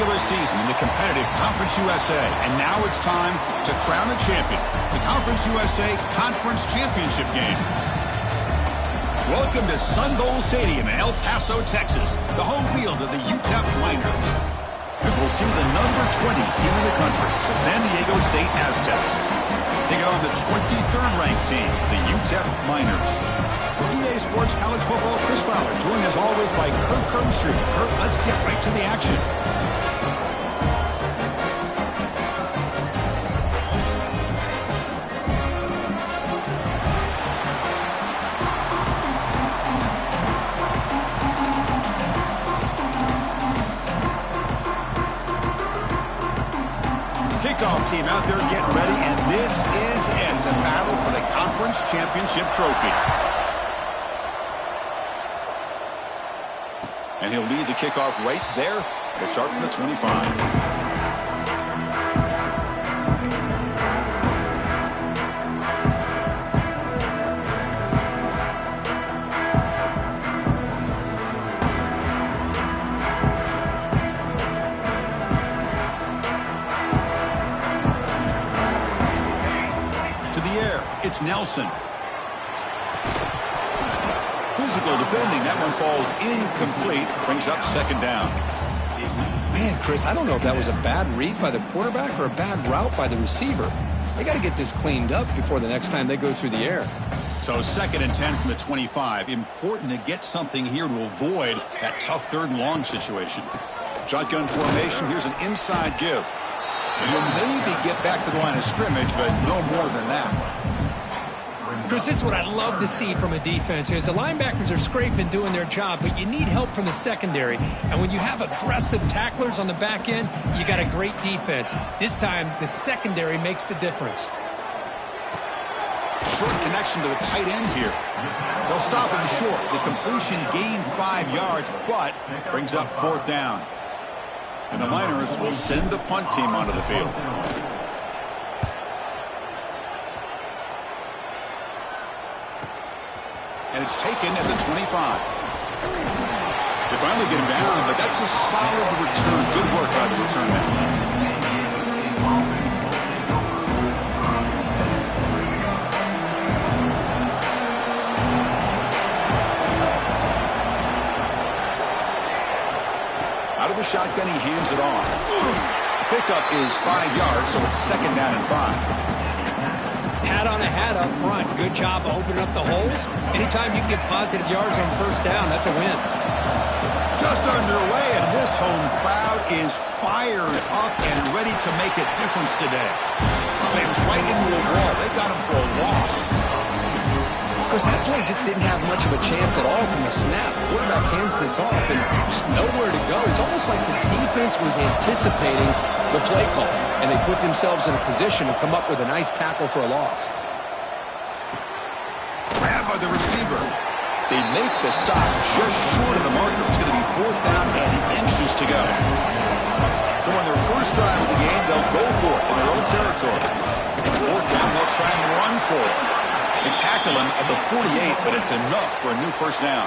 regular season in the competitive Conference USA, and now it's time to crown a champion. The Conference USA Conference Championship game. Welcome to Sun Bowl Stadium in El Paso, Texas, the home field of the UTEP Miners. As we'll see the number 20 team in the country, the San Diego State Aztecs, taking on the 23rd ranked team, the UTEP Miners. Working Day Sports College Football, Chris Fowler, joined as always by Kurt Kirkstreet. Kurt, let's get right to the action. Kickoff team out there getting ready, and this is it, the battle for the Conference Championship trophy. And he'll lead the kickoff right there. He'll start from the 25. It's Nelson. Physical defending. That one falls incomplete. Brings up second down. Man, Chris, I don't know if that was a bad read by the quarterback or a bad route by the receiver. They got to get this cleaned up before the next time they go through the air. So 2nd and 10 from the 25. Important to get something here to avoid that tough 3rd and long situation. Shotgun formation. Here's an inside give. And you'll maybe get back to the line of scrimmage, but no more than that. Chris, this is what I love to see from a defense is the linebackers are scraping, doing their job, but you need help from the secondary. And when you have aggressive tacklers on the back end, you got a great defense. This time, the secondary makes the difference. Short connection to the tight end here. They'll stop him short. The completion gained 5 yards, but brings up 4th down. And the Miners will send the punt team onto the field. And it's taken at the 25. They finally get him down, but that's a solid return. Good work by the return man. Out of the shotgun, he hands it off. The pickup is 5 yards, so it's 2nd down and 5. Hat on a hat up front. Good job of opening up the holes. Anytime you get positive yards on 1st down, that's a win. Just underway, and this home crowd is fired up and ready to make a difference today. Slams right into a wall. They got him for a loss. Of course, that play just didn't have much of a chance at all from the snap. The quarterback hands this off, and there's nowhere to go. It's almost like the defense was anticipating the play call, and they put themselves in a position to come up with a nice tackle for a loss. Grabbed by the receiver. They make the stop just short of the marker. It's going to be 4th down and inches to go. So on their first drive of the game, they'll go for it in their own territory. 4th down, they'll try and run for it. They tackle him at the 48, but it's enough for a new 1st down.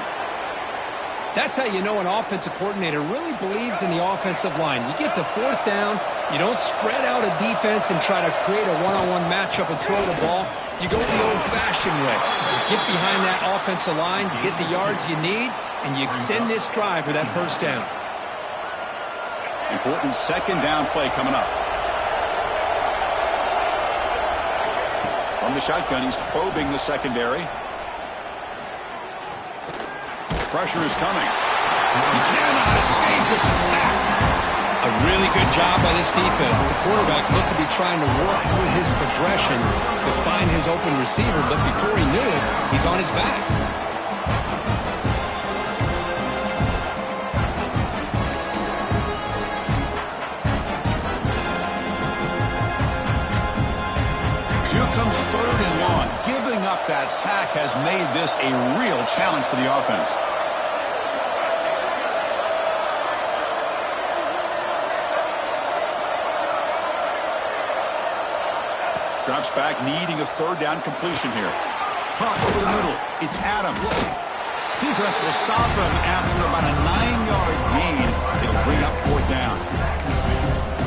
That's how you know an offensive coordinator really believes in the offensive line. You get to 4th down, you don't spread out a defense and try to create a one-on-one matchup and throw the ball. You go the old-fashioned way. You get behind that offensive line, you get the yards you need, and you extend this drive with that 1st down. Important 2nd down play coming up. From the shotgun, he's probing the secondary. Pressure is coming. He cannot escape. It's a sack. A really good job by this defense. The quarterback looked to be trying to work through his progressions to find his open receiver, but before he knew it, he's on his back. So here comes 3rd and long. Giving up that sack has made this a real challenge for the offense. Drops back, needing a 3rd down completion here. Punt over the middle. It's Adams. Defense will stop him after about a 9-yard gain. It'll bring up 4th down.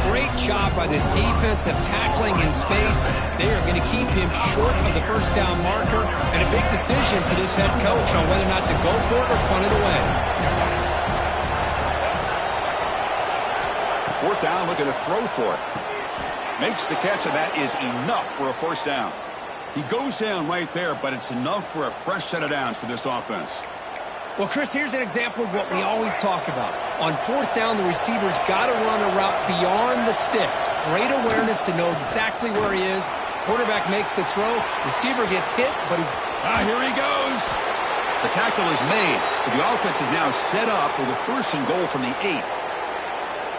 great job by this defense of tackling in space. They are going to keep him short of the first down marker, and a big decision for this head coach on whether or not to go for it or punt it away. Fourth down, looking to throw for it. Makes the catch, and that is enough for a first down. He goes down right there, but it's enough for a fresh set of downs for this offense. Well, Chris, here's an example of what we always talk about. On fourth down, the receiver's got to run a route beyond the sticks. Great awareness to know exactly where he is. Quarterback makes the throw. Receiver gets hit, but he's... Here he goes. The tackle is made, but the offense is now set up with a first and goal from the 8.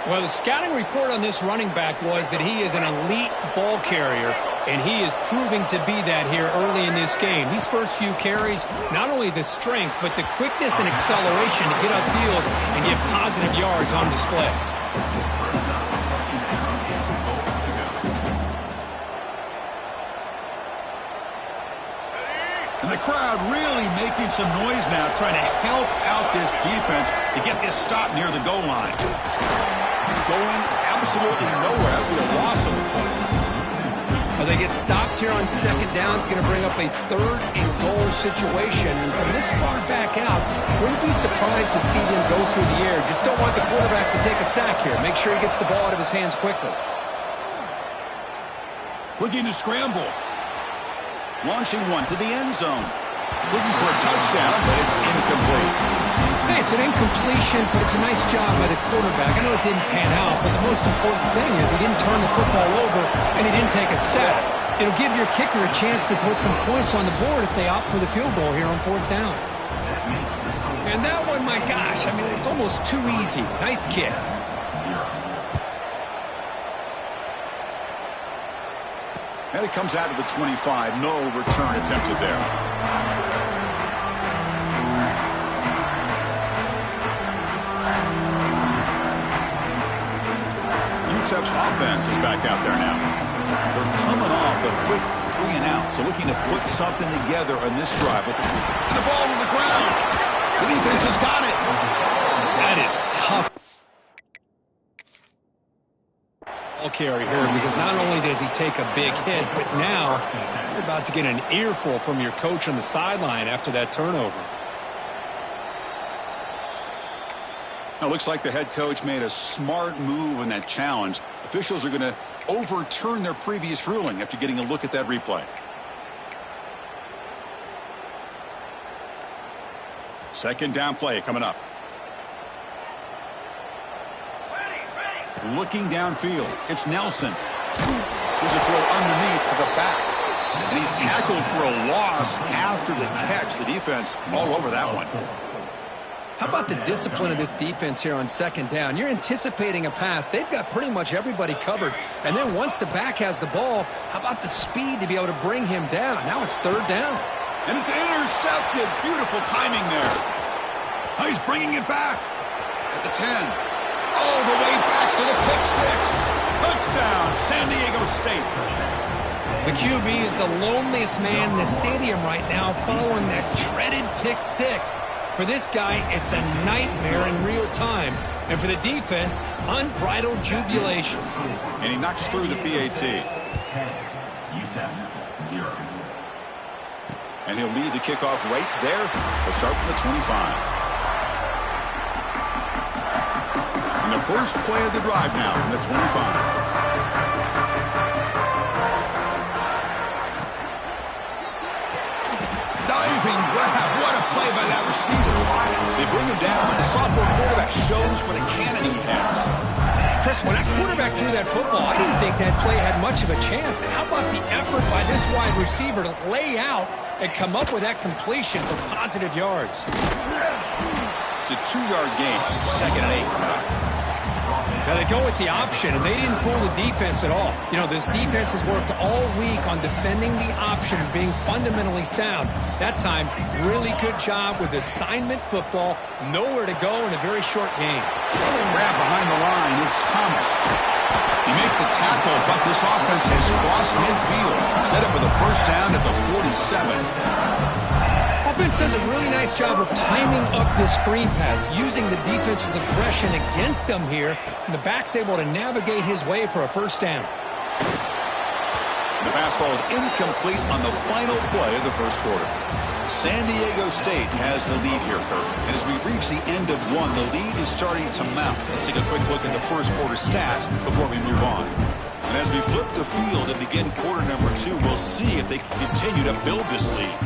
Well, the scouting report on this running back was that he is an elite ball carrier, and he is proving to be that here early in this game. These first few carries, not only the strength, but the quickness and acceleration to get upfield and get positive yards on display. And the crowd really making some noise now, trying to help out this defense to get this stop near the goal line. Going absolutely nowhere. That would be a loss of the point. Well, they get stopped here on second down. It's going to bring up a third and goal situation. And from this far back out, wouldn't be surprised to see them go through the air. Just don't want the quarterback to take a sack here. Make sure he gets the ball out of his hands quickly. Looking to scramble. Launching one to the end zone. Looking for a touchdown, but it's incomplete. Hey, it's an incompletion, but it's a nice job by the quarterback. I know it didn't pan out, but the most important thing is he didn't turn the football over and he didn't take a sack. It'll give your kicker a chance to put some points on the board if they opt for the field goal here on fourth down. And that one, my gosh, I mean, it's almost too easy. Nice kick. And it comes out of the 25. No return attempted there. UTEP's offense is back out there now. They're coming off a quick 3 and out, so looking to put something together on this drive. And the ball to the ground. The defense has got it. That is tough. Carry here, because not only does he take a big hit, but now you're about to get an earful from your coach on the sideline after that turnover. Now, looks like the head coach made a smart move in that challenge. Officials are going to overturn their previous ruling after getting a look at that replay. Second down play coming up. Looking downfield, it's Nelson. There's a throw underneath to the back. And he's tackled for a loss after the catch. The defense all over that one. How about the discipline of this defense here on second down? You're anticipating a pass. They've got pretty much everybody covered. And then once the back has the ball, how about the speed to be able to bring him down? Now it's third down. And it's intercepted. Beautiful timing there. Oh, he's bringing it back at the 10. All the way back for the pick six. Touchdown, San Diego State. The QB is the loneliest man in the stadium right now following that dreaded pick six. For this guy, it's a nightmare in real time. And for the defense, unbridled jubilation. And he knocks through the PAT. And he'll lead the kickoff right there. He'll start from the 25. The first play of the drive now from the 25. Diving grab. What a play by that receiver. They bring him down. The sophomore quarterback shows what a cannon he has. Chris, when that quarterback threw that football, I didn't think that play had much of a chance. How about the effort by this wide receiver to lay out and come up with that completion for positive yards? It's a 2-yard gain. Second and 8 coming up. Now they go with the option, and they didn't fool the defense at all. You know, this defense has worked all week on defending the option and being fundamentally sound. That time, really good job with assignment football. Nowhere to go in a very short game. Grab behind the line. It's Thomas. He made the tackle, but this offense has crossed midfield. Set up with a first down at the 47. Well, Offense does a really nice job of timing up this screen pass, using the defense's aggression against them here, and the back's able to navigate his way for a first down. The pass falls incomplete on the final play of the first quarter. San Diego State has the lead here, Kirk. And as we reach the end of one, the lead is starting to mount. Let's take a quick look at the first quarter stats before we move on. And as we flip the field and begin quarter number 2, we'll see if they can continue to build this lead.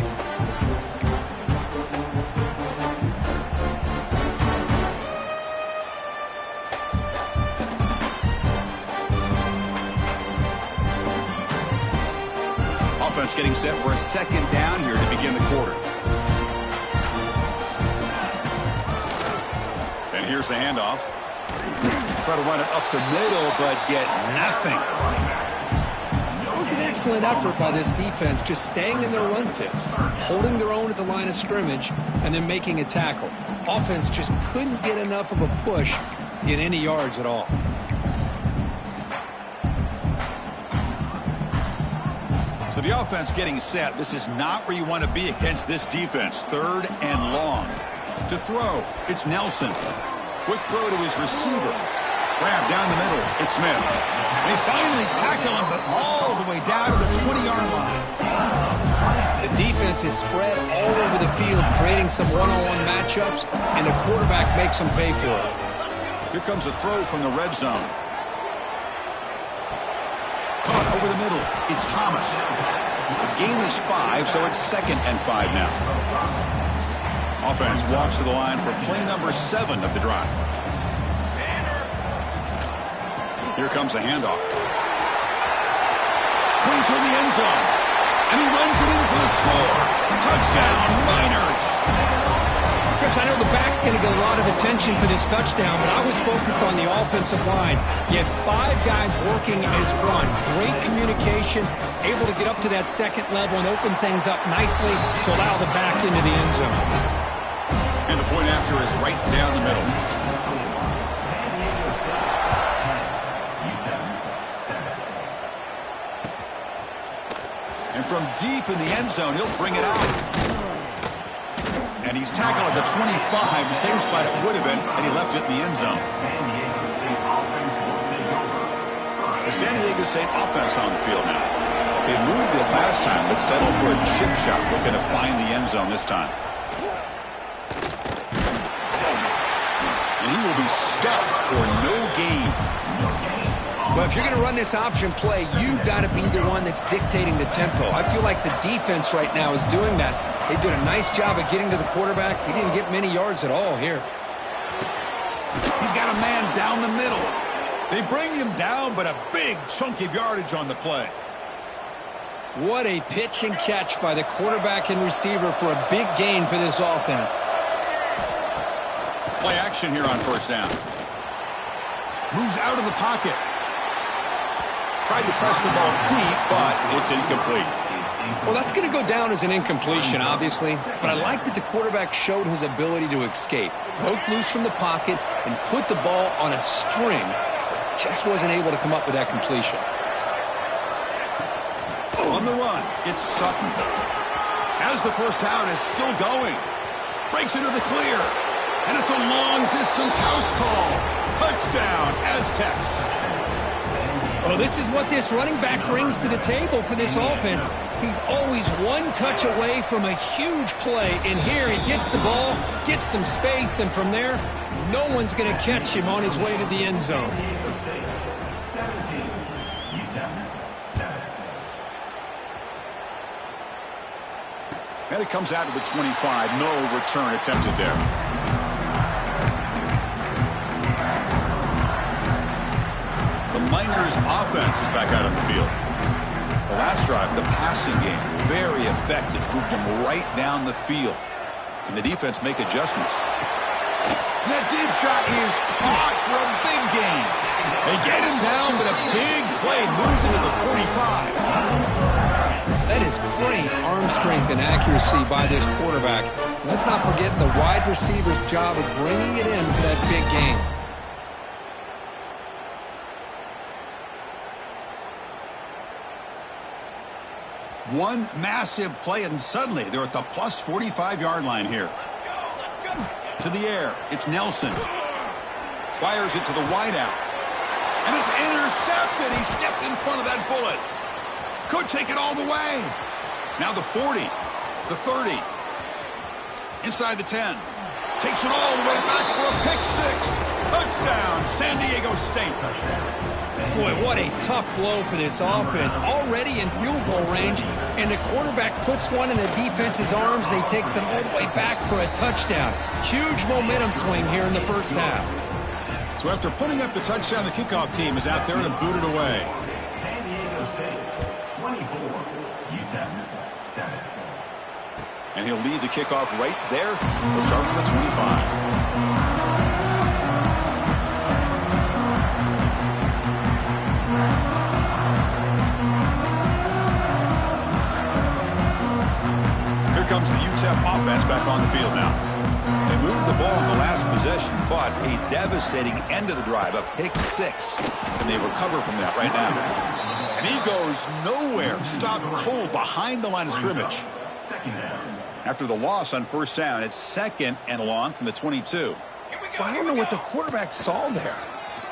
Offense getting set for a second down here to begin the quarter. And here's the handoff. Try to run it up the middle, but get nothing. It was an excellent effort by this defense, just staying in their run fits, holding their own at the line of scrimmage, and then making a tackle. Offense just couldn't get enough of a push to get any yards at all. So the offense getting set. This is not where you want to be against this defense. 3rd and long. To throw, it's Nelson. Quick throw to his receiver. Grab down the middle. It's Smith. They finally tackle him, but all the way down to the 20-yard line. The defense is spread all over the field, creating some one-on-one matchups, and the quarterback makes them pay for it. Here comes a throw from the red zone. Caught over the middle. It's Thomas. The gain is 5, so it's 2nd and 5 now. Offense walks to the line for play number 7 of the drive. Here comes a handoff. Clean toward the end zone. And he runs it in for the score. Touchdown, Miners. Chris, I know the back's going to get a lot of attention for this touchdown, but I was focused on the offensive line. You had 5 guys working as one. Great communication, able to get up to that second level and open things up nicely to allow the back into the end zone. And the point after is right down the middle. And from deep in the end zone, he'll bring it out. And he's tackled at the 25, same spot it would have been, and he left it in the end zone. The San Diego State offense on the field now. They moved it last time, but settled for a chip shot, looking to find the end zone this time. And he will be stuffed for no gain. Well, if you're going to run this option play, you've got to be the one that's dictating the tempo. I feel like the defense right now is doing that. They did a nice job of getting to the quarterback. He didn't get many yards at all here. He's got a man down the middle. They bring him down, but a big chunk of yardage on the play. What a pitch and catch by the quarterback and receiver for a big gain for this offense. Play action here on first down. Moves out of the pocket. Tried to press the ball deep, but it's incomplete. Well, that's going to go down as an incompletion, obviously. But I like that the quarterback showed his ability to escape. Broke loose from the pocket and put the ball on a string, but just wasn't able to come up with that completion. On the run, it's Sutton. As the first down is still going. Breaks into the clear. And it's a long-distance house call. Touchdown, Aztecs. Well, this is what this running back brings to the table for this offense. He's always one touch away from a huge play. And here he gets the ball, gets some space, and from there, no one's going to catch him on his way to the end zone. And it comes out to the 25. No return attempted there. The Miners' offense is back out on the field. The last drive, the passing game, very effective. Moved them right down the field. Can the defense make adjustments? That deep shot is caught for a big gain. They get him down, but a big play moves into the 45. That is great arm strength and accuracy by this quarterback. Let's not forget the wide receiver's job of bringing it in for that big gain. One massive play, and suddenly they're at the plus 45-yard line here. To the air, it's Nelson. Fires it to the wideout. And it's intercepted. He stepped in front of that bullet. Could take it all the way. Now the 40, the 30. Inside the 10. Takes it all the way back for a pick six. Touchdown, San Diego State. Boy, what a tough blow for this offense. Already in field goal range, and the quarterback puts one in the defense's arms, and he takes it all the way back for a touchdown. Huge momentum swing here in the first half. So after putting up the touchdown, the kickoff team is out there to boot it away. San Diego State, 24, UTEP, 7. And he'll lead the kickoff right there. He'll start from the 25. Comes the UTEP offense back on the field now. They moved the ball in the last possession, but a devastating end of the drive, a pick six. And they recover from that right now. And he goes nowhere. Stopped cold behind the line of scrimmage. After the loss on first down, it's 2nd and long from the 22. Well, I don't know what the quarterback saw there.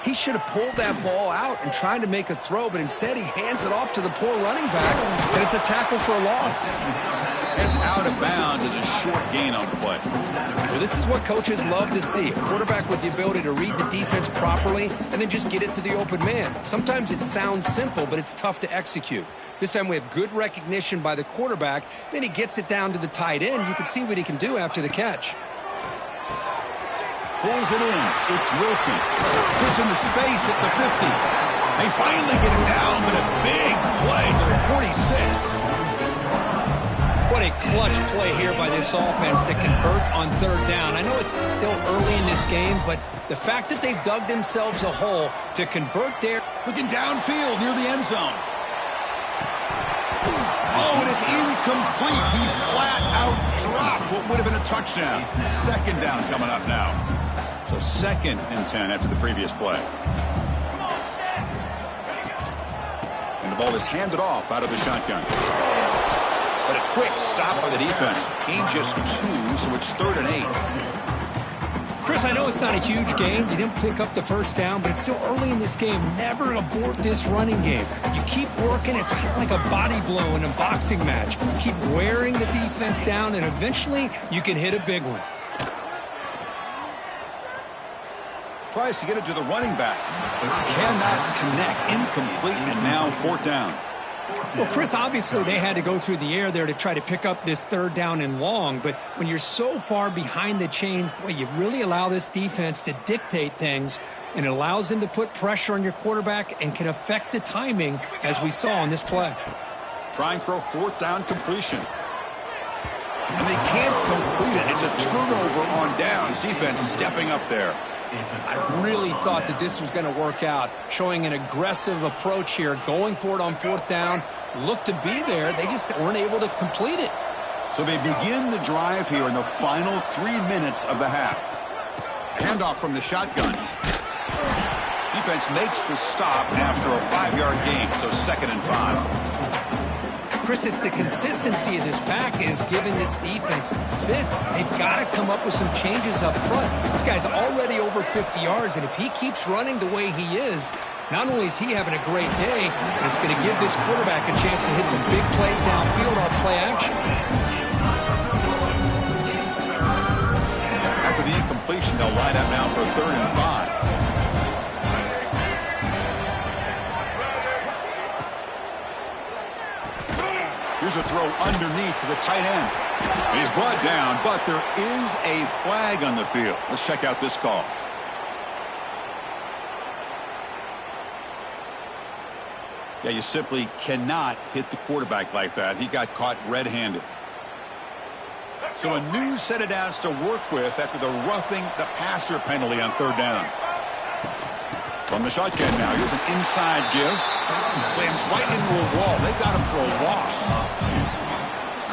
He should have pulled that ball out and tried to make a throw, but instead he hands it off to the poor running back, and it's a tackle for a loss. It's out of bounds as a short gain on the play. Well, this is what coaches love to see. A quarterback with the ability to read the defense properly and then just get it to the open man. Sometimes it sounds simple, but it's tough to execute. This time we have good recognition by the quarterback. Then he gets it down to the tight end. You can see what he can do after the catch. Pulls it in. It's Wilson. Puts into space at the 50. They finally get it down, but a big play to the 46. What a clutch play here by this offense to convert on third down. I know it's still early in this game, but the fact that they've dug themselves a hole to convert there. Looking downfield near the end zone. Oh, and it's incomplete. He flat out dropped what would have been a touchdown. 2nd down coming up now. So 2nd and 10 after the previous play. And the ball is handed off out of the shotgun. But a quick stop by the defense. Gain just 2, so it's 3rd and 8. Chris, I know it's not a huge game. You didn't pick up the first down, but it's still early in this game. Never abort this running game. You keep working. It's kind of like a body blow in a boxing match. You keep wearing the defense down, and eventually you can hit a big one. Tries to get it to the running back. Cannot connect. Incomplete, and now 4th down. Well, Chris, obviously they had to go through the air there to try to pick up this 3rd down and long, but when you're so far behind the chains, boy, you really allow this defense to dictate things, and it allows them to put pressure on your quarterback and can affect the timing, as we saw on this play. Trying for a 4th down completion. And they can't complete it. It's a turnover on downs. Defense stepping up there. I really thought that this was going to work out, showing an aggressive approach here, going for it on 4th down, looked to be there. They just weren't able to complete it. So they begin the drive here in the final 3 minutes of the half. Handoff from the shotgun. Defense makes the stop after a 5-yard gain, so 2nd and 5. Chris, it's the consistency of this pack is giving this defense fits. They've got to come up with some changes up front. This guy's already over 50 yards, and if he keeps running the way he is, not only is he having a great day, but it's going to give this quarterback a chance to hit some big plays downfield off play action. After the incompletion, they'll line up now for 3rd and 5. Here's a throw underneath to the tight end. And he's brought down, but there is a flag on the field. Let's check out this call. Yeah, you simply cannot hit the quarterback like that. He got caught red-handed. So a new set of downs to work with after the roughing the passer penalty on 3rd down. From the shotgun now, here's an inside give. Slams right into a wall. They've got him for a loss.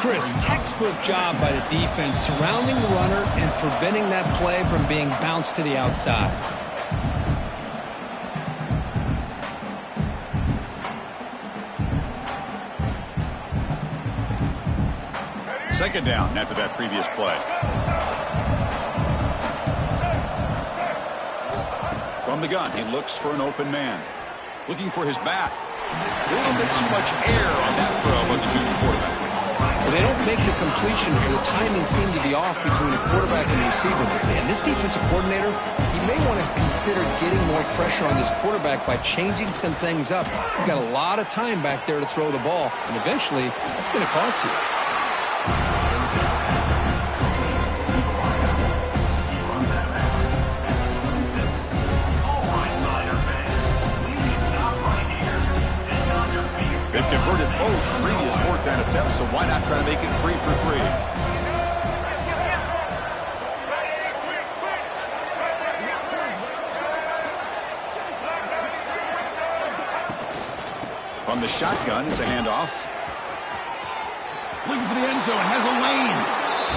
Chris, textbook job by the defense surrounding the runner and preventing that play from being bounced to the outside. Second down after that previous play. From the gun, he looks for an open man. Looking for his back. A little bit too much air on that throw by the junior quarterback. Well, they don't make the completion here. The timing seemed to be off between the quarterback and the receiver. But, man, this defensive coordinator, he may want to consider getting more pressure on this quarterback by changing some things up. He's got a lot of time back there to throw the ball, and eventually that's going to cost you. They've converted both previous fourth down attempts, so why not try to make it 3 for 3? From the shotgun, it's a handoff. Looking for the end zone, has a lane.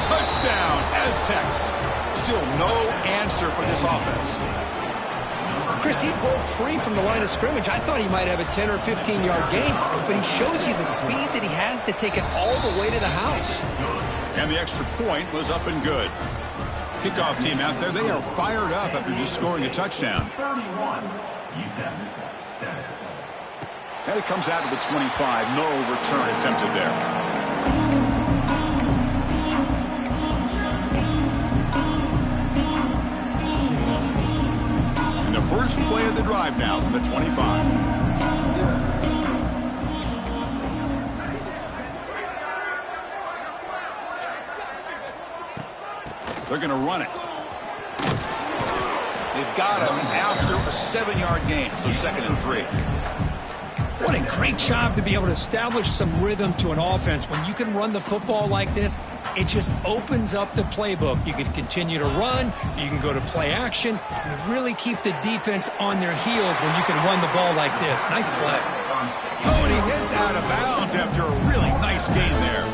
Touchdown, Aztecs. Still no answer for this offense. Chris, he broke free from the line of scrimmage. I thought he might have a 10 or 15-yard gain, but he shows you the speed that he has to take it all the way to the house. And the extra point was up and good. Kickoff team out there, they are fired up after just scoring a touchdown. 31, UTEP 7. And it comes out to the 25. No return attempted there. First play of the drive now from the 25. They're going to run it. They've got him after a 7-yard gain, so 2nd and 3. What a great job to be able to establish some rhythm to an offense. When you can run the football like this, it just opens up the playbook. You can continue to run. You can go to play action. You really keep the defense on their heels when you can run the ball like this. Nice play. Oh, and he hits out of bounds after a really nice game there.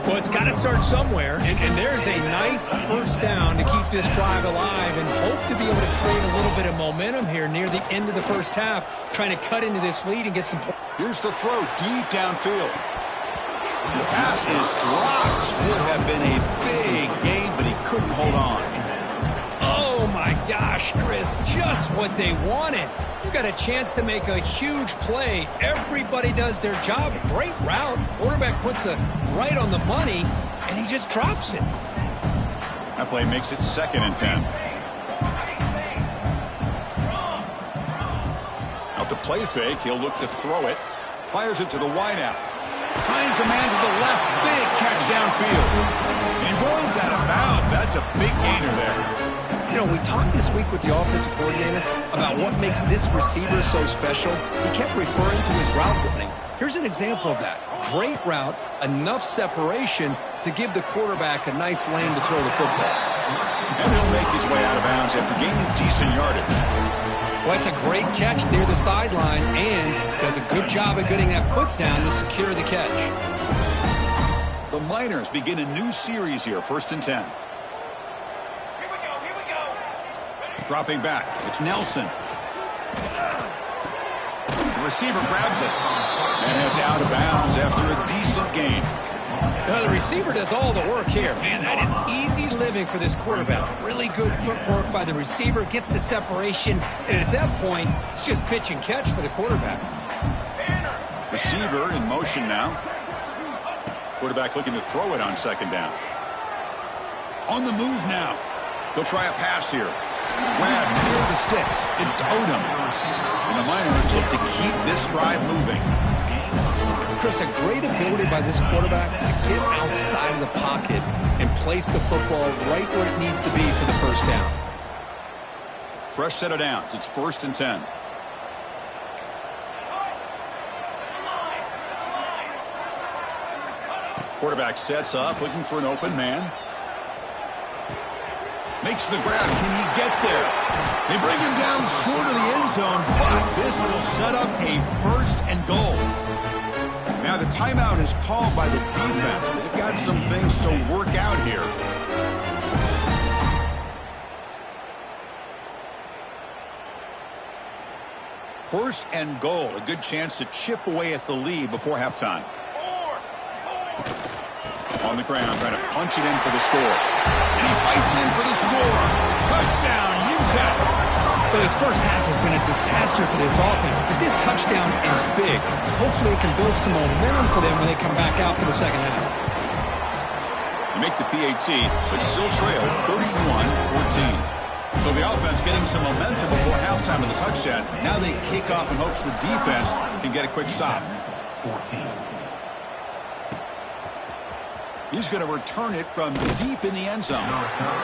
Well, it's got to start somewhere, and there's a nice first down to keep this drive alive and hope to be able to create a little bit of momentum here near the end of the first half, trying to cut into this lead and get some points. Here's the throw deep downfield. And the pass is dropped. Would have been a big gain, but he couldn't hold on. Oh, my gosh, Chris, just what they wanted. You got a chance to make a huge play. Everybody does their job. Great route. Quarterback puts it right on the money, and he just drops it. That play makes it 2nd and 10. Off the play fake, he'll look to throw it. Fires it to the wideout. Finds a man to the left. Big catch downfield. And he runs out of bounds. That's a big gainer there. You know, we talked this week with the offensive coordinator about what makes this receiver so special. He kept referring to his route running. Here's an example of that. Great route, enough separation to give the quarterback a nice lane to throw the football. And he'll make his way out of bounds after gaining decent yardage. Well, it's a great catch near the sideline and does a good job of getting that foot down to secure the catch. The Miners begin a new series here, 1st and 10. Dropping back, it's Nelson. The receiver grabs it and heads out of bounds after a decent gain. Now, the receiver does all the work here. Man, that is easy living for this quarterback. Really good footwork by the receiver, gets the separation, and at that point, it's just pitch and catch for the quarterback. Receiver in motion now. Quarterback looking to throw it on 2nd down. On the move now. He'll try a pass here. Grab near the sticks. It's Odom. And the Miners look to keep this drive moving. Chris, a great ability by this quarterback to get outside of the pocket and place the football right where it needs to be for the first down. Fresh set of downs. It's 1st and 10. Quarterback sets up, looking for an open man. Makes the grab. Can he get there? They bring him down short of the end zone, but this will set up a 1st and goal. Now the timeout is called by the defense. They've got some things to work out here. First and goal. A good chance to chip away at the lead before halftime. On the ground, trying to punch it in for the score. And he fights in for the score. Touchdown, UTEP. Well, his first half has been a disaster for this offense, but this touchdown is big. Hopefully it can build some momentum for them when they come back out for the second half. They make the PAT, but still trail 31-14. So the offense getting some momentum before halftime of the touchdown. Now they kick off in hopes the defense can get a quick stop. 14. He's going to return it from deep in the end zone.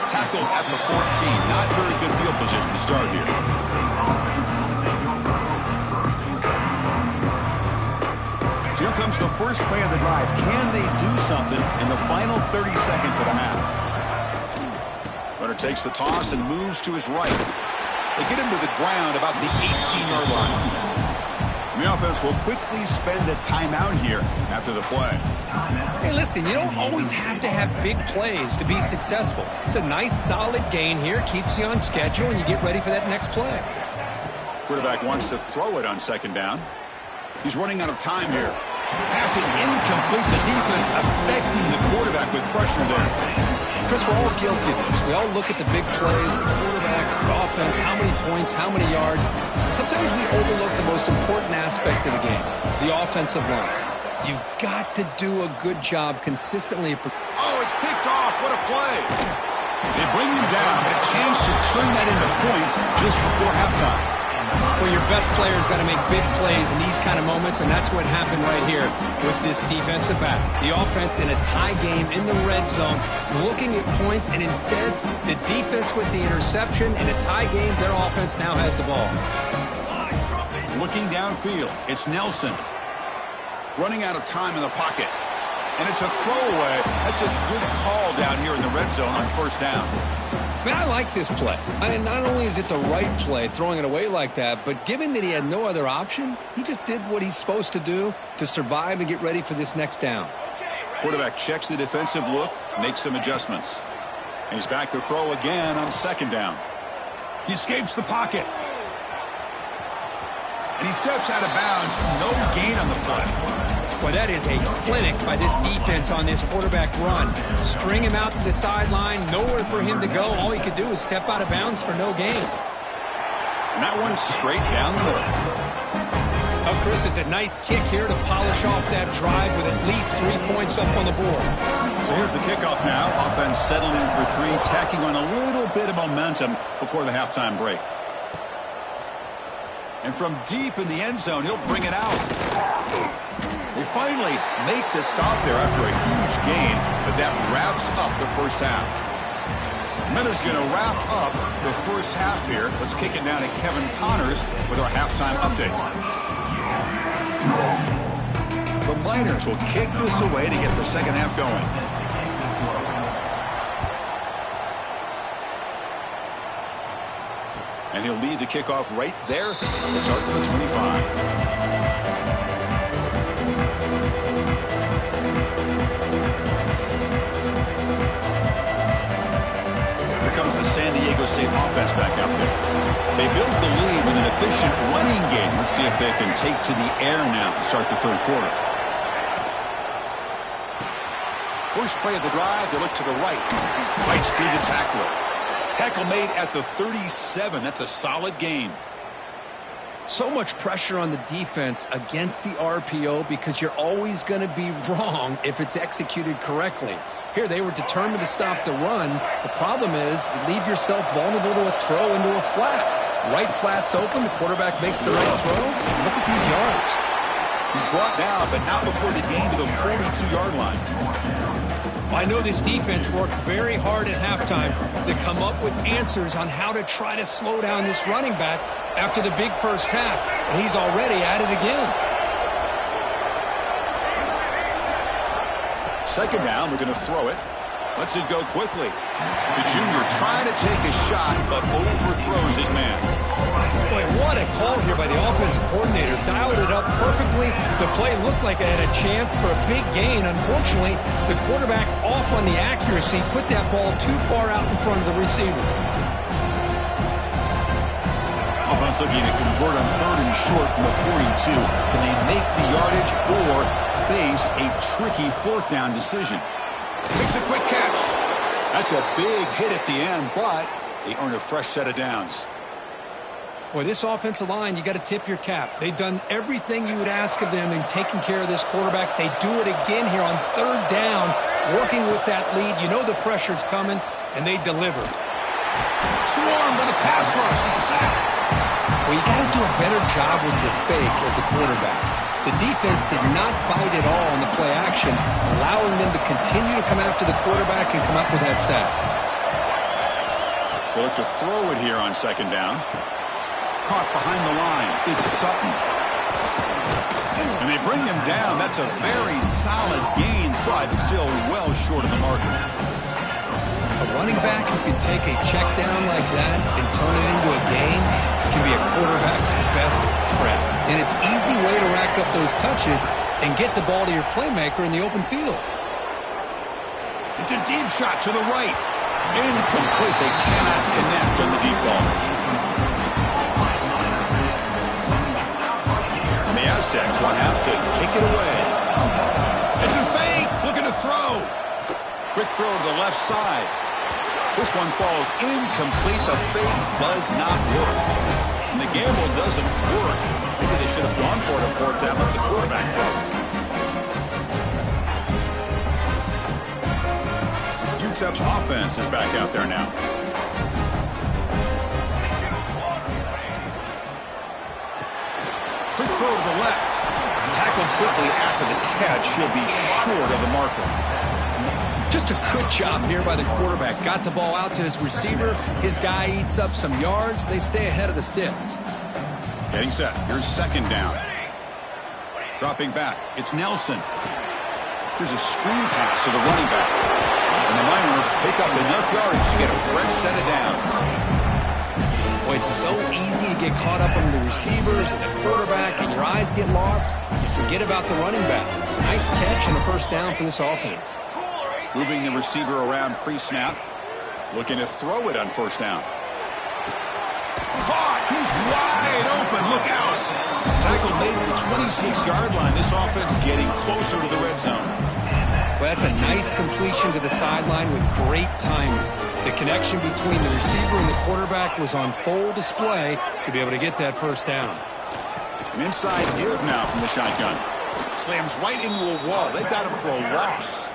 Tackled at the 14. Not very good field position to start here. So here comes the first play of the drive. Can they do something in the final 30 seconds of the half? Runner takes the toss and moves to his right. They get him to the ground about the 18-yard line. The offense will quickly spend a timeout here after the play. Hey, listen, you don't always have to have big plays to be successful. It's a nice, solid gain here. Keeps you on schedule, and you get ready for that next play. Quarterback wants to throw it on second down. He's running out of time here. Pass is incomplete. The defense affecting the quarterback with pressure there. Chris, we're all guilty of this. We all look at the big plays, the quarterbacks, the offense, how many points, how many yards. Sometimes we overlook the most important aspect of the game, the offensive line. You've got to do a good job consistently. Oh, it's picked off. What a play. They bring him down. Had a chance to turn that into points just before halftime. Well, your best players got to make big plays in these kind of moments, and that's what happened right here with this defensive back. The offense in a tie game in the red zone, looking at points, and instead, the defense with the interception. In a tie game, their offense now has the ball. Looking downfield, it's Nelson. Running out of time in the pocket. And it's a throwaway. That's a good call down here in the red zone on first down. Man, I like this play. Not only is it the right play, throwing it away like that, but given that he had no other option, he just did what he's supposed to do to survive and get ready for this next down. Quarterback checks the defensive look, makes some adjustments. And he's back to throw again on second down. He escapes the pocket. And he steps out of bounds. No gain on the play. Well, that is a clinic by this defense on this quarterback run. String him out to the sideline, nowhere for him to go. All he could do is step out of bounds for no gain. And that one's straight down the middle. Oh, Chris, it's a nice kick here to polish off that drive with at least 3 points up on the board. So here's the kickoff now. Offense settling in for 3, tacking on a little bit of momentum before the halftime break. And from deep in the end zone, he'll bring it out. They finally make the stop there after a huge gain, but that wraps up the first half. Minna's going to wrap up the first half here. Let's kick it now to Kevin Connors with our halftime update. The Miners will kick this away to get the second half going. And he'll lead the kickoff right there. We'll start with the 25. Comes the San Diego State offense back out there. They built the lead with an efficient running game. Let's see if they can take to the air now to start the third quarter. First play of the drive, they look to the right. Fights through the tackler. Tackle made at the 37. That's a solid gain. So much pressure on the defense against the RPO because you're always going to be wrong if it's executed correctly. Here, they were determined to stop the run. The problem is you leave yourself vulnerable to a throw into a flat. Right flat's open. The quarterback makes the right throw. Look at these yards. He's brought down, but not before the gain to the 42-yard line. I know this defense worked very hard at halftime to come up with answers on how to try to slow down this running back after the big first half. And he's already at it again. Second down, we're going to throw it. Lets it go quickly. The junior trying to take a shot, but overthrows his man. Boy, what a call here by the offensive coordinator. Dialed it up perfectly. The play looked like it had a chance for a big gain. Unfortunately, the quarterback off on the accuracy, put that ball too far out in front of the receiver. Offense looking to convert on third and short from the 42. Can they make the yardage or face a tricky fourth down decision? Makes a quick catch. That's a big hit at the end, but they earn a fresh set of downs. Boy, this offensive line, you got to tip your cap. They've done everything you would ask of them in taking care of this quarterback. They do it again here on third down, working with that lead. You know the pressure's coming, and they deliver. Swarmed by the pass rush. He's sacked. Well, you got to do a better job with your fake as the quarterback. The defense did not bite at all on the play action, allowing them to continue to come after the quarterback and come up with that sack. They'll look to throw it here on second down. Caught behind the line. It's Sutton. And they bring him down. That's a very solid gain, but still well short of the mark. A running back who can take a check down like that and turn it into a gain can be a quarterback's best friend. And it's an easy way to rack up those touches and get the ball to your playmaker in the open field. It's a deep shot to the right. Incomplete. They cannot connect on the deep ball. And the Aztecs will have to kick it away. It's a fake. Looking to throw. Quick throw to the left side. This one falls incomplete. The fake does not work. And the gamble doesn't work. Maybe they should have gone for it and fourth down with the quarterback throw. UTEP's offense is back out there now. Quick throw to the left. Tackled quickly after the catch. He'll be short of the marker. Just a good job here by the quarterback. Got the ball out to his receiver. His guy eats up some yards. They stay ahead of the sticks. Getting set. Here's second down. Dropping back. It's Nelson. Here's a screen pass to the running back. And the Miners pick up enough yards to get a fresh set of downs. Boy, it's so easy to get caught up on the receivers and the quarterback, and your eyes get lost. You forget about the running back. Nice catch and a first down for this offense. Moving the receiver around pre-snap. Looking to throw it on first down. Caught! He's wide open. Look out! Tackle made at the 26-yard line. This offense getting closer to the red zone. Well, that's a nice completion to the sideline with great timing. The connection between the receiver and the quarterback was on full display to be able to get that first down. An inside give now from the shotgun. Slams right into a wall. They've got him for a loss.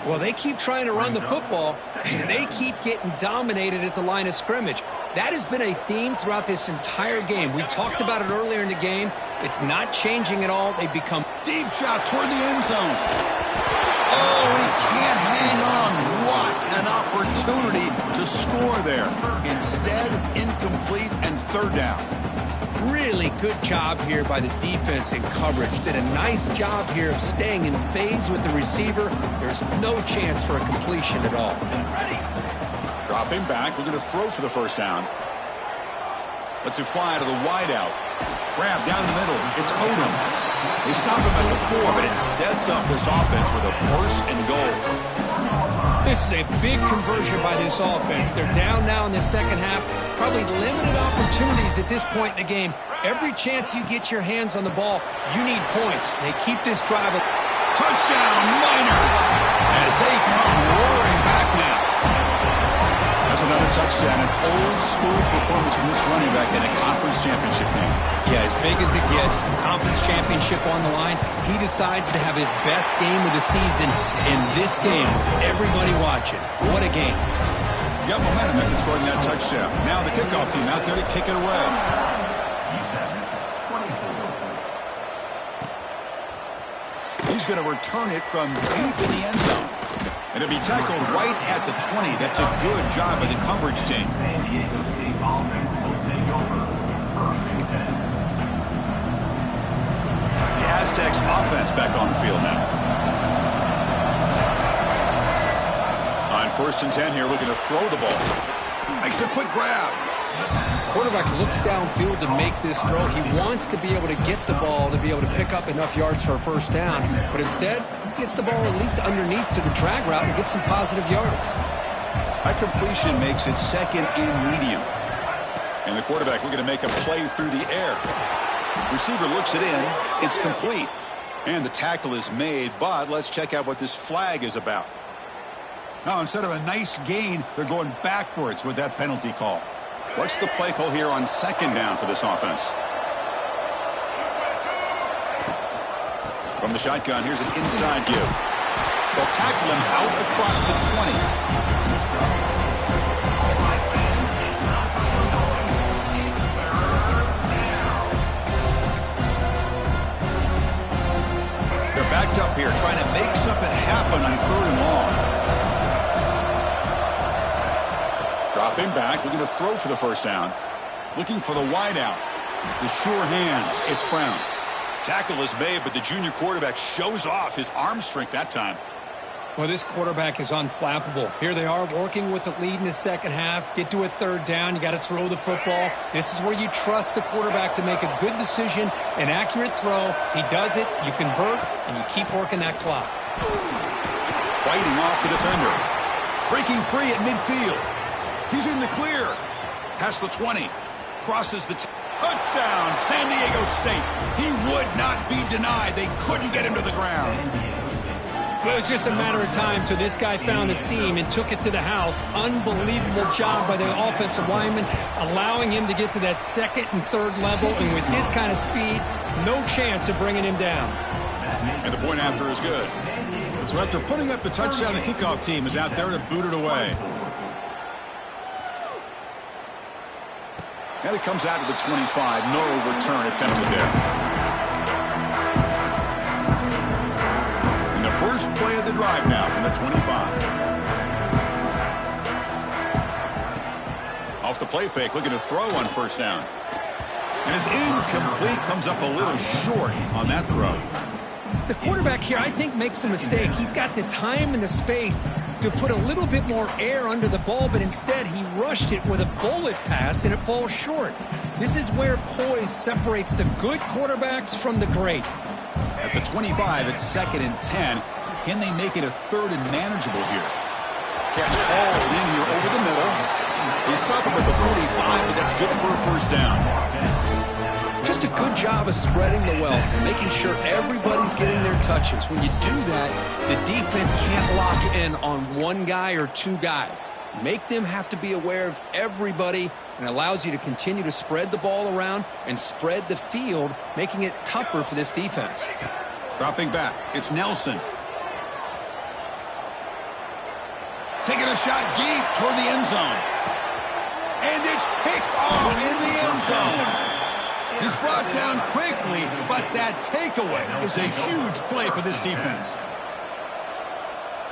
Well, they keep trying to run the football, and they keep getting dominated at the line of scrimmage. That has been a theme throughout this entire game. We've talked about it earlier in the game. It's not changing at all. They've become... Deep shot toward the end zone. Oh, he can't hang on. What an opportunity to score there. Instead, incomplete and third down. Really good job here by the defense in coverage. Did a nice job here of staying in phase with the receiver. There's no chance for a completion at all. Dropping back, looking to throw for the first down. Lets it fly to the wideout. Grab down the middle. It's Odom. They stop him at the 4, but it sets up this offense with a first and goal. This is a big conversion by this offense. They're down now in the second half. Probably limited opportunities at this point in the game. Every chance you get your hands on the ball, you need points. They keep this drive. Touchdown, Miners, as they come roaring back now. That's another touchdown, an old-school performance from this running back in a conference championship game. Yeah, as big as it gets, conference championship on the line. He decides to have his best game of the season in this game. Everybody watching. What a game. Got momentum after scoring that touchdown. Now the kickoff team out there to kick it away. He's going to return it from deep in the end zone. And it'll be tackled right at the 20. That's a good job by the coverage team. San Diego State offense will take over first and 10. The Aztecs offense back on the field now. On first and 10 here, looking to throw the ball. Makes a quick grab. Quarterback looks downfield to make this throw. He wants to be able to get the ball to be able to pick up enough yards for a first down. But instead, he gets the ball at least underneath to the drag route and gets some positive yards. That completion makes it second and medium. And the quarterback looking to make a play through the air. Receiver looks it in. It's complete. And the tackle is made, but let's check out what this flag is about. Now, instead of a nice gain, they're going backwards with that penalty call. What's the play call here on second down for this offense? From the shotgun, here's an inside give. They'll tackle him out across the 20. They're backed up here, trying to make something happen on 3rd and long. Dropping back, looking to throw for the first down. Looking for the wide out. The sure hands, it's Brown. Tackle is made, but the junior quarterback shows off his arm strength that time. Well, this quarterback is unflappable. Here they are working with the lead in the second half. Get to a 3rd down. You got to throw the football. This is where you trust the quarterback to make a good decision, an accurate throw. He does it, you convert, and you keep working that clock. Fighting off the defender. Breaking free at midfield. He's in the clear. Past the 20. Crosses the touchdown, San Diego State. He would not be denied. They couldn't get him to the ground. Well, it was just a matter of time till this guy found a seam and took it to the house. Unbelievable job by the offensive lineman, allowing him to get to that 2nd and 3rd level. And with his kind of speed, no chance of bringing him down. And the point after is good. So after putting up the touchdown, the kickoff team is out there to boot it away. And it comes out to the 25. No return attempted there. And the first play of the drive now from the 25. Off the play fake, looking to throw on 1st down. And it's incomplete, comes up a little short on that throw. The quarterback here, I think, makes a mistake. He's got the time and the space to put a little bit more air under the ball, but instead he rushed it with a bullet pass, and it falls short. This is where poise separates the good quarterbacks from the great. At the 25, it's 2nd and 10. Can they make it a 3rd and manageable here? Catch hauled in here over the middle. They stop him at the 45, but that's good for a 1st down. Just a good job of spreading the wealth and making sure everybody's getting their touches. When you do that, the defense can't lock in on one guy or 2 guys. Make them have to be aware of everybody, and allows you to continue to spread the ball around and spread the field, making it tougher for this defense. Dropping back, it's Nelson. Taking a shot deep toward the end zone. And it's picked off in the end zone. He's brought down quickly, but that takeaway is a huge play for this defense.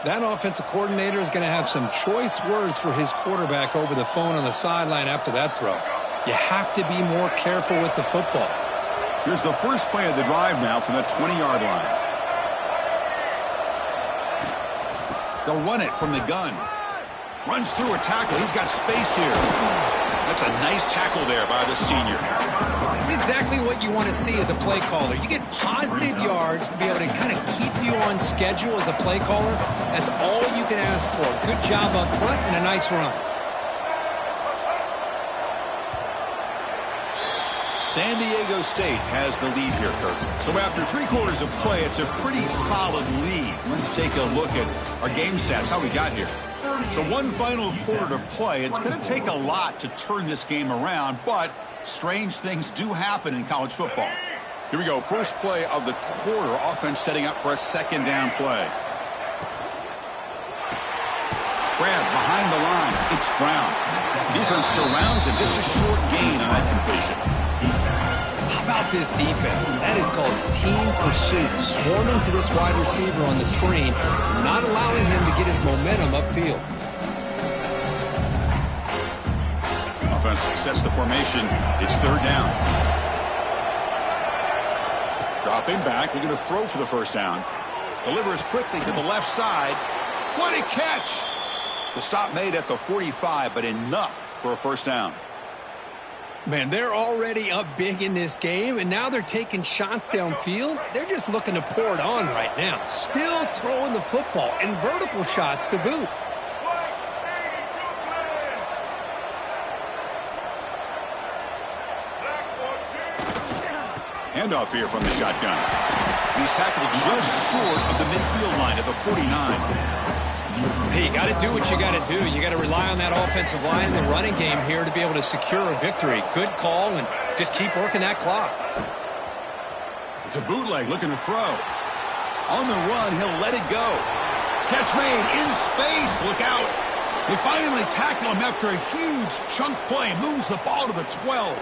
That offensive coordinator is going to have some choice words for his quarterback over the phone on the sideline after that throw. You have to be more careful with the football. Here's the first play of the drive now from the 20-yard line. They'll run it from the gun. Runs through a tackle. He's got space here. That's a nice tackle there by the senior. It's exactly what you want to see as a play caller. You get positive yards to be able to kind of keep you on schedule as a play caller. That's all you can ask for. Good job up front and a nice run. San Diego State has the lead here, Kirk. So after 3 quarters of play, it's a pretty solid lead. Let's take a look at our game stats, how we got here. So 1 final quarter to play. It's going to take a lot to turn this game around, but strange things do happen in college football. Here we go. First play of the quarter. Offense setting up for a 2nd down play. Grab behind the line. It's Brown. Defense surrounds him. Just a short gain on that completion. How about this defense? That is called team pursuit. Swarming to this wide receiver on the screen, not allowing him to get his momentum upfield. Offense sets the formation. It's 3rd down. Dropping back, looking to throw for the first down. Delivers quickly to the left side. What a catch! The stop made at the 45, but enough for a first down. Man, they're already up big in this game, and now they're taking shots downfield. They're just looking to pour it on right now. Still throwing the football, and vertical shots to boot. Handoff here from the shotgun. He's tackled just short of the midfield line at the 49. Hey, you got to do what you got to do. You got to rely on that offensive line and the running game here to be able to secure a victory. Good call, and just keep working that clock. It's a bootleg looking to throw. On the run, he'll let it go. Catch made in space. Look out. They finally tackle him after a huge chunk play. Moves the ball to the 12.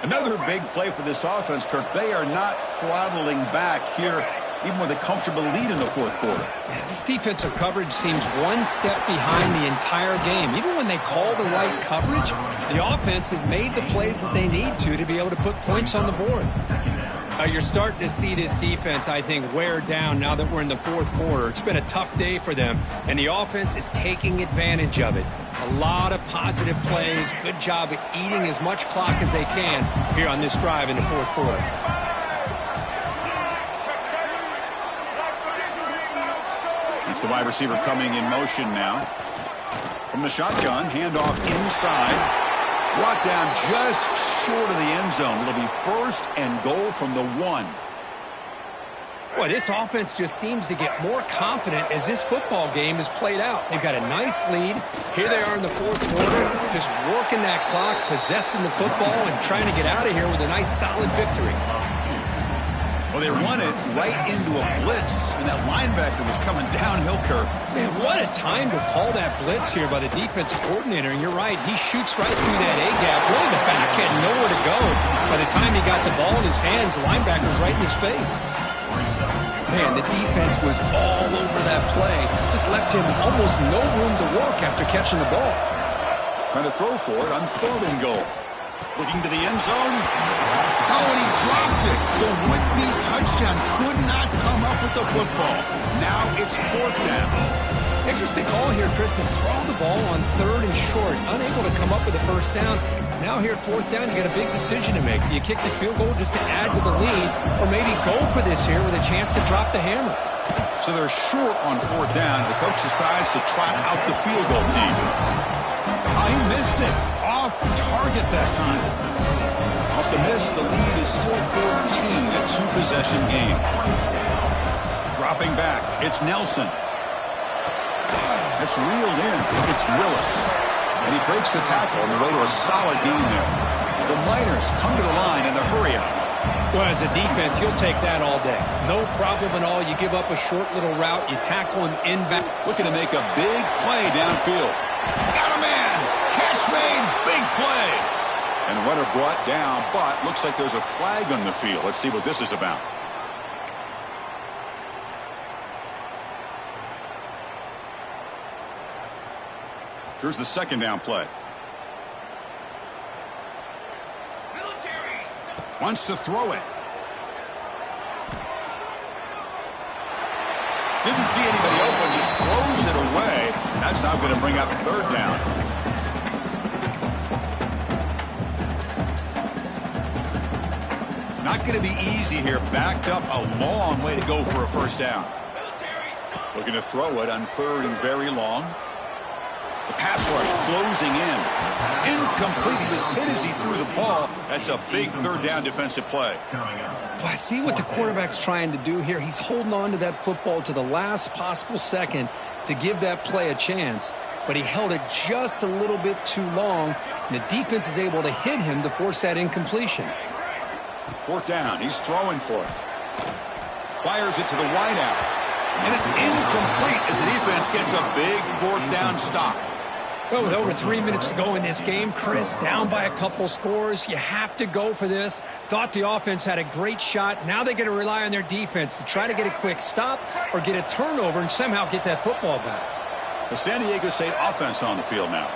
Another big play for this offense, Kirk. They are not throttling back here, even with a comfortable lead in the fourth quarter. Yeah, this defensive coverage seems one step behind the entire game. Even when they call the right coverage, the offense has made the plays that they need to be able to put points on the board. You're starting to see this defense, I think, wear down now that we're in the fourth quarter. It's been a tough day for them, and the offense is taking advantage of it. A lot of positive plays. Good job of eating as much clock as they can here on this drive in the fourth quarter. It's the wide receiver coming in motion now. From the shotgun, handoff inside. Brought down just short of the end zone. It'll be first and goal from the 1. Boy, this offense just seems to get more confident as this football game is played out. They've got a nice lead. Here they are in the fourth quarter, just working that clock, possessing the football, and trying to get out of here with a nice, solid victory. Well, they run it right into a blitz, and that linebacker was coming downhill, Kirk. Man, what a time to call that blitz here by the defensive coordinator. And you're right, he shoots right through that A-gap. Really, the back had nowhere to go. By the time he got the ball in his hands, the linebacker's right in his face. Man, the defense was all over that play. Just left him almost no room to work after catching the ball. Trying to throw for it on third and goal. Looking to the end zone. Oh, and he dropped it. The would-be touchdown could not come up with the football. Now it's fourth down. Interesting call here, Chris, to throw the ball on third and short. Unable to come up with a first down. Now here at fourth down, you got a big decision to make. Do you kick the field goal just to add to the lead, or maybe go for this here with a chance to drop the hammer? So they're short on fourth down, and the coach decides to trot out the field goal team. I missed it. Off target that time. Off the miss, the lead is still 14, a two-possession game. Dropping back, it's Nelson. It's reeled in. It's Willis. And he breaks the tackle on the way to a solid gain there. The Miners come to the line in the hurry-up. Well, as a defense, you'll take that all day. No problem at all. You give up a short little route. You tackle him in back. Looking to make a big play downfield. Got a man. Catch made. Big play. And the runner brought down, but looks like there's a flag on the field. Let's see what this is about. Here's the second down play. Wants to throw it. Didn't see anybody open, just throws it away. That's now going to bring up third down. Not going to be easy here. Backed up a long way to go for a first down. Looking to throw it on third and very long. The pass rush closing in. Incomplete. He was hit as he threw the ball. That's a big third down defensive play. But I see what the quarterback's trying to do here. He's holding on to that football to the last possible second to give that play a chance. But he held it just a little bit too long. And the defense is able to hit him to force that incompletion. Fourth down. He's throwing for it. Fires it to the wideout. And it's incomplete as the defense gets a big fourth down stop. Well, with over 3 minutes to go in this game, Chris, down by a couple scores, you have to go for this. Thought the offense had a great shot. Now they got to rely on their defense to try to get a quick stop or get a turnover and somehow get that football back. The San Diego State offense on the field now.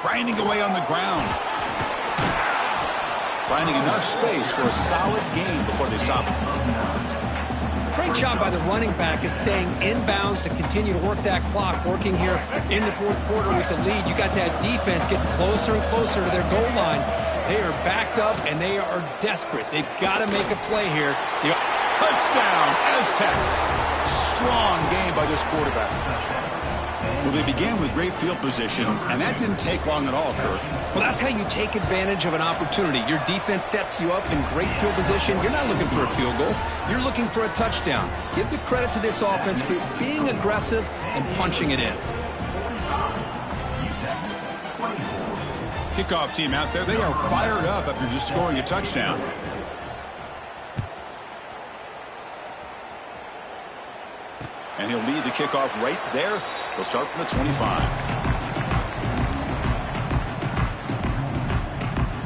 Grinding away on the ground. Finding enough space for a solid game before they stop him. Great job by the running back is staying inbounds to continue to work that clock, working here in the fourth quarter with the lead. You got that defense getting closer and closer to their goal line. They are backed up, and they are desperate. They've got to make a play here. Touchdown, Aztecs. Strong game by this quarterback. Well, they began with great field position, and that didn't take long at all, Kirk. Well, that's how you take advantage of an opportunity. Your defense sets you up in great field position. You're not looking for a field goal. You're looking for a touchdown. Give the credit to this offense for being aggressive and punching it in. Kickoff team out there, they are fired up after just scoring a touchdown. And he'll lead the kickoff right there. He'll start from the 25.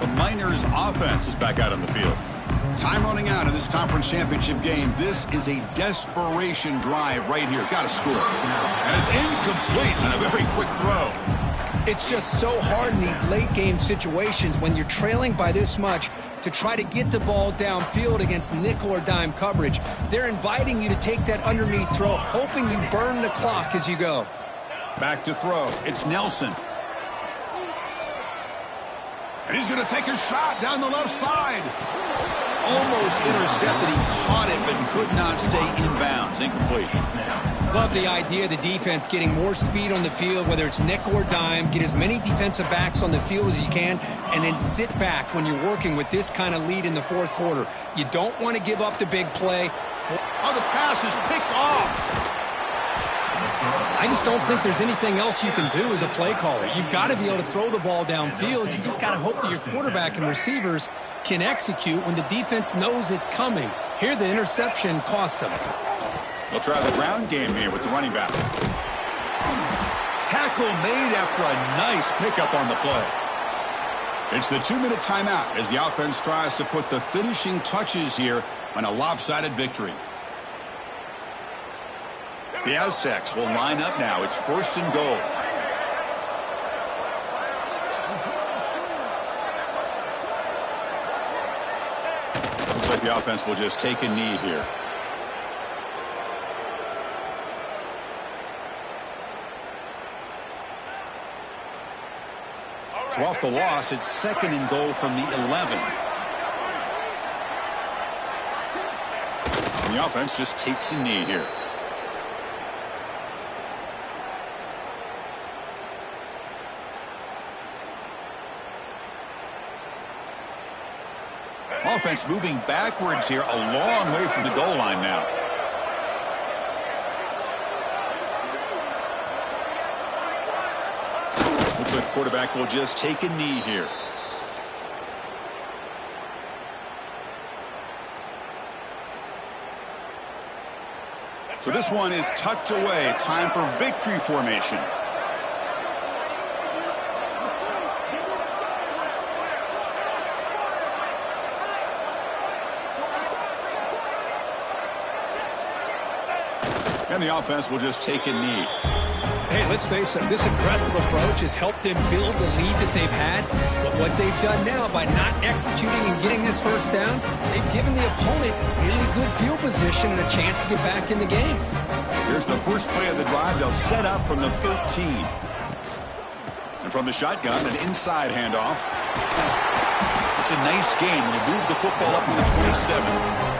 The Miners offense is back out on the field. Time running out in this conference championship game. This is a desperation drive right here. Got to score. And it's incomplete on a very quick throw. It's just so hard in these late game situations when you're trailing by this much to try to get the ball downfield against nickel or dime coverage. They're inviting you to take that underneath throw, hoping you burn the clock as you go. Back to throw. It's Nelson. And he's going to take a shot down the left side. Almost intercepted. He caught it, but could not stay in bounds. Incomplete. Love the idea of the defense getting more speed on the field, whether it's nickel or dime. Get as many defensive backs on the field as you can, and then sit back when you're working with this kind of lead in the fourth quarter. You don't want to give up the big play. Oh, the pass is picked off. I just don't think there's anything else you can do as a play caller. You've got to be able to throw the ball downfield. You just got to hope that your quarterback and receivers can execute when the defense knows it's coming. Here, the interception cost them. They'll try the ground game here with the running back. Tackle made after a nice pickup on the play. It's the 2-minute timeout as the offense tries to put the finishing touches here on a lopsided victory. The Aztecs will line up now. It's 1st and goal. Looks like the offense will just take a knee here. So off the loss, it's 2nd and goal from the 11. And the offense just takes a knee here. Offense moving backwards here, a long way from the goal line now. Looks like the quarterback will just take a knee here. So this one is tucked away. Time for victory formation. And the offense will just take a knee. Hey, let's face it, this aggressive approach has helped them build the lead that they've had. But what they've done now by not executing and getting this first down, they've given the opponent really good field position and a chance to get back in the game. Here's the first play of the drive. They'll set up from the 13. And from the shotgun, an inside handoff. It's a nice game. They move the football up to the 27.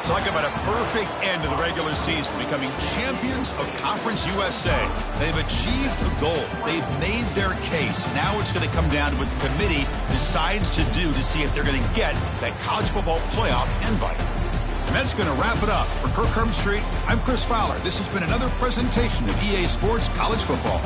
Talk about a perfect end to the regular season, becoming champions of Conference USA. They've achieved a goal. They've made their case. Now it's going to come down to what the committee decides to do to see if they're going to get that college football playoff invite. And that's going to wrap it up. For Kirk Street, I'm Chris Fowler. This has been another presentation of EA Sports College Football.